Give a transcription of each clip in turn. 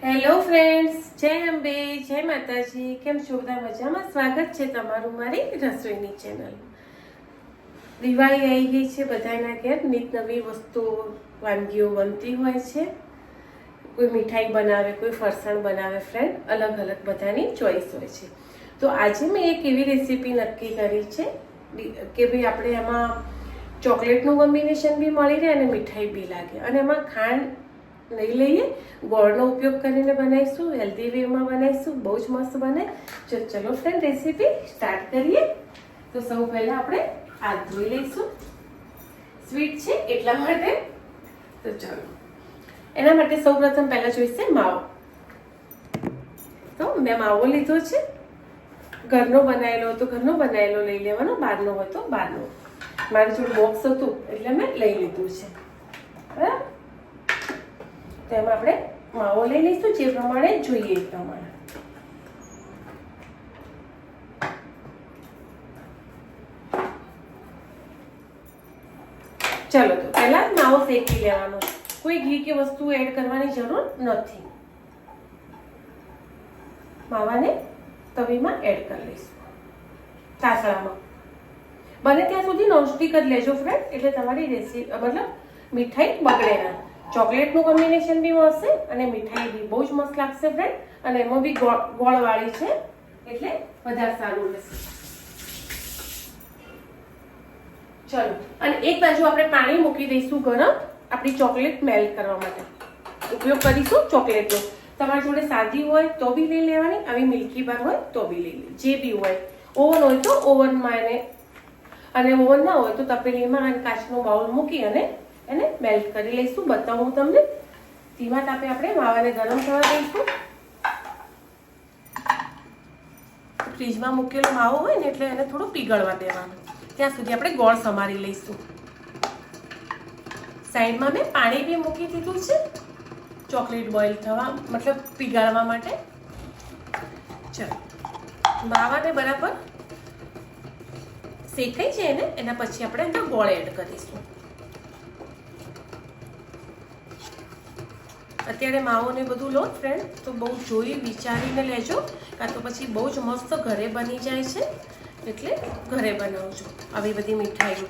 Hello friends, જય અંબે, જય માતાજી. કેમ છો બધા? મજામાં? સ્વાગત છે તમારું મારી રસોઈની ચેનલ. દિવાળી આવી ગઈ છે, બધાના ઘેર નીત નવી વસ્તુઓ વાનગીઓ બનતી હોય છે. કોઈ મીઠાઈ બનાવે, કોઈ ફરસાણ બનાવે. ફ્રેન્ડ, અલગ અલગ બધાની ચોઈસ હોય છે. તો આજે મેં એક એવી રેસીપી નક્કી કરી છે કે ભાઈ આપણે એમાં ચોકલેટનું કોમ્બિનેશન બી મળી રહે અને મીઠાઈ બી લાગે, અને એમાં ખાંડ નહીં લઈએ, ગોળનો ઉપયોગ કરીને બનાવીશું. હેલ્ધી વેમાં બનાવીશું, બહુ જ મસ્ત બને. ચલો ફ્રેન્ડ, રેસીપી સ્ટાર્ટ કરીએ. તો સૌ પહેલાં આપણે હાથ ધોઈ લઈશું. સ્વીટ છે એટલા માટે. તો ચલો, એના માટે સૌ પ્રથમ પહેલાં જોઈશે માવો. તો મેં માવો લીધો છે. ઘરનો બનાવેલો હોય તો ઘરનો બનાવેલો લઈ લેવાનો, બહારનો હોય તો બહારનો. મારી જોડે બોક્સ હતું એટલે મેં લઈ લીધું છે. બરાબર, તો એમાં આપણે માવો લઈ લઈશું, જે પ્રમાણે જોઈએ એ પ્રમાણે. ચલો, તો પહેલા માવો શેકી લેવાનો. કોઈ ઘી કે વસ્તુ એડ કરવાની જરૂર નથી. માવાને તવીમાં એડ કરી લઈશું, તાસળામાં. બને ત્યાં સુધી નોનસ્ટિક જ લેજો ફ્રેન્ડ, એટલે તમારી રેસીપી મતલબ મીઠાઈ બગડે ના. ચોકલેટનું કોમ્બિનેશન બી મળશે અને મીઠાઈ બી બહુ જ મસ્ત લાગશે ફ્રેન્ડ. અને એમાં બી ગોળવાળી છે એટલે વધારે સારું રહેશે. ચલો, અને એક બાજુ આપણે પાણી મૂકી દઈશું ગરમ, આપણી ચોકલેટ મેલ્ટ કરવા માટે ઉપયોગ કરીશું ચોકલેટનો. તમારી જોડે સાદી હોય તો બી લઈ લેવાની, આવી મિલ્કી બાર હોય તો બી લઈ લેવાની, જે બી હોય. ઓવન હોય તો ઓવનમાં એને, અને ઓવન ના હોય તો તપેલીમાં કાચનો બાઉલ મૂકી અને એને મેલ્ટ કરી લઈશું. બતાવું તમને. ધીમા તાપે આપણે માવાને ગરમ થવા દઈશું. ફ્રીજમાં મૂકેલો માવો હોય ને એટલે એને થોડું પીગળવા દેવાનું. ત્યાં સુધી આપણે ગોળ સમારી લઈશું. સાઈડમાં મેં પાણી બી મૂકી દીધું છે ચોકલેટ બોઇલ થવા મતલબ પીગાળવા માટે. ચલો, માવાને બરાબર શેકાઈ જાય ને એના પછી આપણે અંદર ગોળ એડ કરીશું. અત્યારે માવો ને બધું લો ફ્રેન્ડ, તો બહુ જોઈ વિચારીને લેજો, કાં તો પછી બહુ જ મસ્ત ઘરે બની જાય છે. એટલે ઘરે બનાવજો આવી બધી મીઠાઈઓ.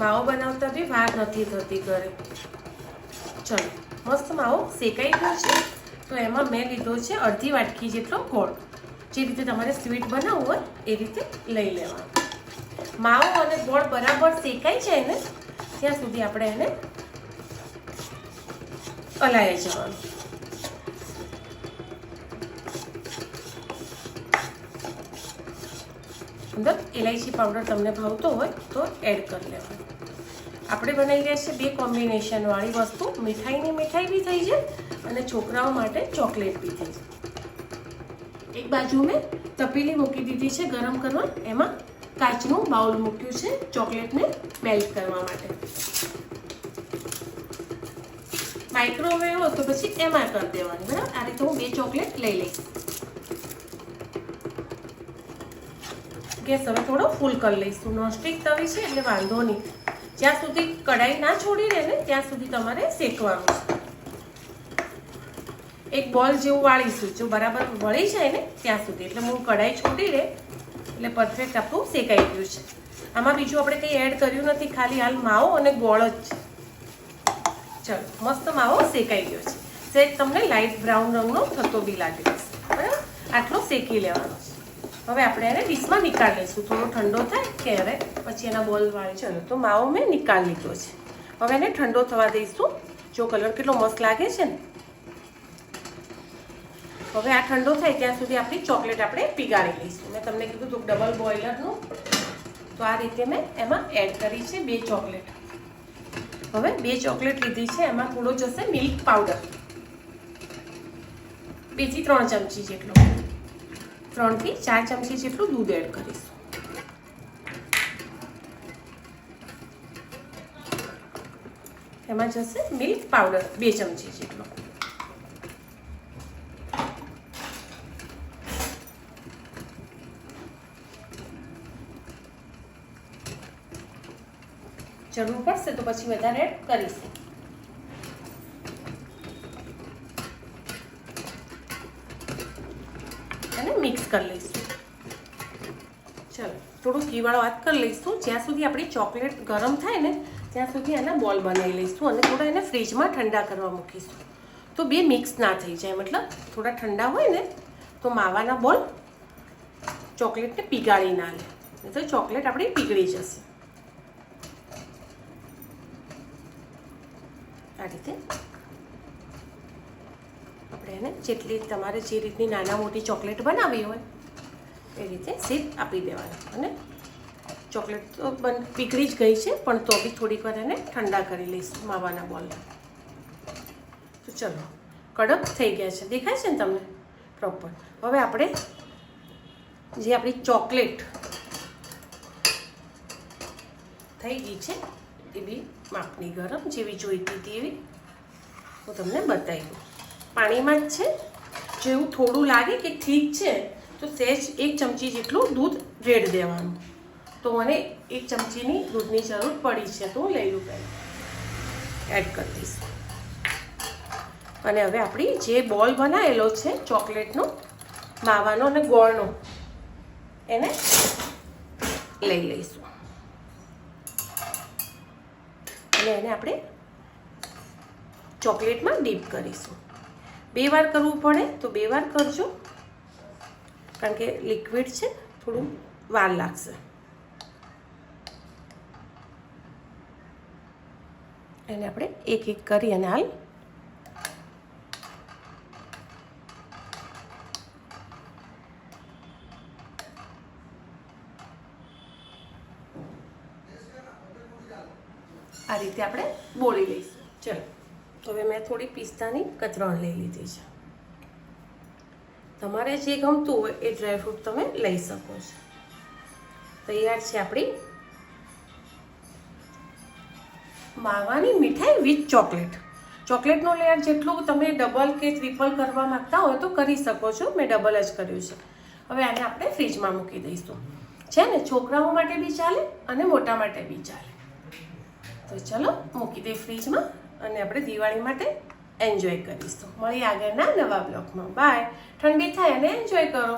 માવો બનાવતા બી વાર નથી થતી ઘરે. ચલો, મસ્ત માવો શેકાઈ ગયો છે. તો એમાં મેં લીધો છે અડધી વાટકી જેટલો ગોળ. જે રીતે તમારે સ્વીટ બનાવવું હોય એ રીતે લઈ લેવાનું. માવો અને ગોળ બરાબર શેકાઈ જાય ને ત્યાં સુધી આપણે એને હલાવી જવાનું. અંદર ઇલાયચી પાવડર તમને ભાવતો હોય તો એડ કરી લેવાનું. આપણે બનાવી રહ્યા છીએ બે કોમ્બિનેશન વાળી વસ્તુ. મીઠાઈની મીઠાઈ બી થઈ જાય અને છોકરાઓ માટે ચોકલેટ બી થઈ જાય. એક બાજુ મેં તપેલી મૂકી દીધી છે ગરમ કરવા, એમાં કાચનું બાઉલ મૂક્યું છે ચોકલેટને મેલ્ટ કરવા માટે. માઇક્રોવેવ હોય તો પછી એમાં કરી દેવાની. બરાબર, આ રીતે હું બે ચોકલેટ લઈ લઈશ. ગેસ હવે થોડો ફૂલ કરી લઈશું. નોનસ્ટિક તવી છે એટલે વાંધો નહીં. જ્યાં સુધી કઢાઈ ના છોડી રહે ને ત્યાં સુધી તમારે શેકવાનું છે. એક બોલ જેવું વાળીશું, જો બરાબર વળી જાય ને ત્યાં સુધી. એટલે હું કઢાઈ છોડી રહે એટલે પરફેક્ટ આપણું શેકાઈ ગયું છે. આમાં બીજું આપણે કંઈ એડ કર્યું નથી, ખાલી હાલ માવો અને ગોળ જ છે. ચલો, મસ્ત માવો શેકાઈ ગયો છે. સેજ તમને લાઇટ બ્રાઉન રંગનો થતો બી લાગે છે. બરાબર, આટલો શેકી લેવાનો છે. હવે આપણે એને ડીશમાં નીકાળી લઈશું. થોડો ઠંડો થાય ત્યારે પછી એના બોલ વાળી. ચલો, તો માવો મેં નીકાળી લીધો છે. હવે એને ઠંડો થવા દઈશું. જો કલર કેટલો મસ્ત લાગે છે ને. હવે આ ઠંડો થાય ત્યાં સુધી આપણી ચોકલેટ આપણે પીગાળી લઈશું. મેં તમને કીધું હતું ડબલ બોઇલરનું, તો આ રીતે મેં એમાં એડ કરી છે બે ચોકલેટ. હવે બે ચોકલેટ લીધી છે, એમાં થોડો જશે મિલ્ક પાવડર, 2 થી 3 ચમચી જેટલો. 3 થી 4 ચમચી જેટલું દૂધ એડ કરીશું. એમાં જશે મિલ્ક પાવડર 2 ચમચી જેટલો. જરૂર પડશે તો પછી વધારે એડ કરીશું. એને મિક્સ કરી લઈશું. ચલો થોડું ઘીવાળો હાથ કરી લઈશું. જ્યાં સુધી આપણી ચોકલેટ ગરમ થાય ને ત્યાં સુધી એના બોલ બનાવી લઈશું અને થોડા એને ફ્રીજમાં ઠંડા કરવા મૂકીશું. તો બે મિક્સ ના થઈ જાય, મતલબ થોડા ઠંડા હોય ને તો માવાના બોલ ચોકલેટને પીગાળી ના લે, નહીં તો ચોકલેટ આપણી પીગળી જશે. આ રીતે આપણે એને જેટલી તમારે જે રીતની નાના મોટી ચોકલેટ બનાવી હોય એ રીતે શેપ આપી દેવાની. અને ચોકલેટ તો પીગળી જ ગઈ છે, પણ તો બી થોડીક વાર એને ઠંડા કરી લઈશું માવાના બોલ. તો ચલો કડક થઈ ગયા છે, દેખાય છે ને તમને પ્રોપર. હવે આપણે જે આપણી ચોકલેટ થઈ ગઈ છે એ બી માપની ગરમ જેવી જોઈતી હતી એવી હું તમને બતાવી દઉં. પાણીમાં જ છે. જેવું થોડું લાગે કે ઠીક છે તો સહેજ 1 ચમચી જેટલું દૂધ રેડ દેવાનું. તો મને 1 ચમચીની દૂધની જરૂર પડી છે, તો હું લઈ લઉં પહેલાં એડ કરી દઈશ. અને હવે આપણી જે બોલ બનાવેલો છે ચોકલેટનો, માવાનો અને ગોળનો, એને લઈ લઈશું અને એને આપણે ચોકલેટમાં ડીપ કરીશું. 2 વાર કરવું પડે તો 2 વાર કરજો, કારણ કે લિક્વિડ છે, થોડું વાર લાગશે. એને આપણે એક એક કરી અને હાલ આ રીતે આપણે બોળી લઈશું. ચલો તો હવે મેં થોડી પિસ્તાની કતરણ લઈ લીધી છે. તમારે જે ગમતું હોય એ ડ્રાયફ્રૂટ તમે લઈ શકો છો. તૈયાર છે આપણી માવાની મીઠાઈ વિથ ચોકલેટ. ચોકલેટનો લેયર જેટલું તમે ડબલ કે ટ્રિપલ કરવા માંગતા હોય તો કરી શકો છો. મેં ડબલ જ કર્યું છે. હવે આને આપણે ફ્રીજમાં મૂકી દઈશું. છે ને, છોકરાઓ માટે બી ચાલે અને મોટા માટે બી ચાલે. તો ચલો મૂકી દઈએ ફ્રીજમાં અને આપણે દિવાળી માટે એન્જોય કરીશું. મળીએ આગળના નવા બ્લોગમાં. બાય. ઠંડી થાય અને એન્જોય કરો.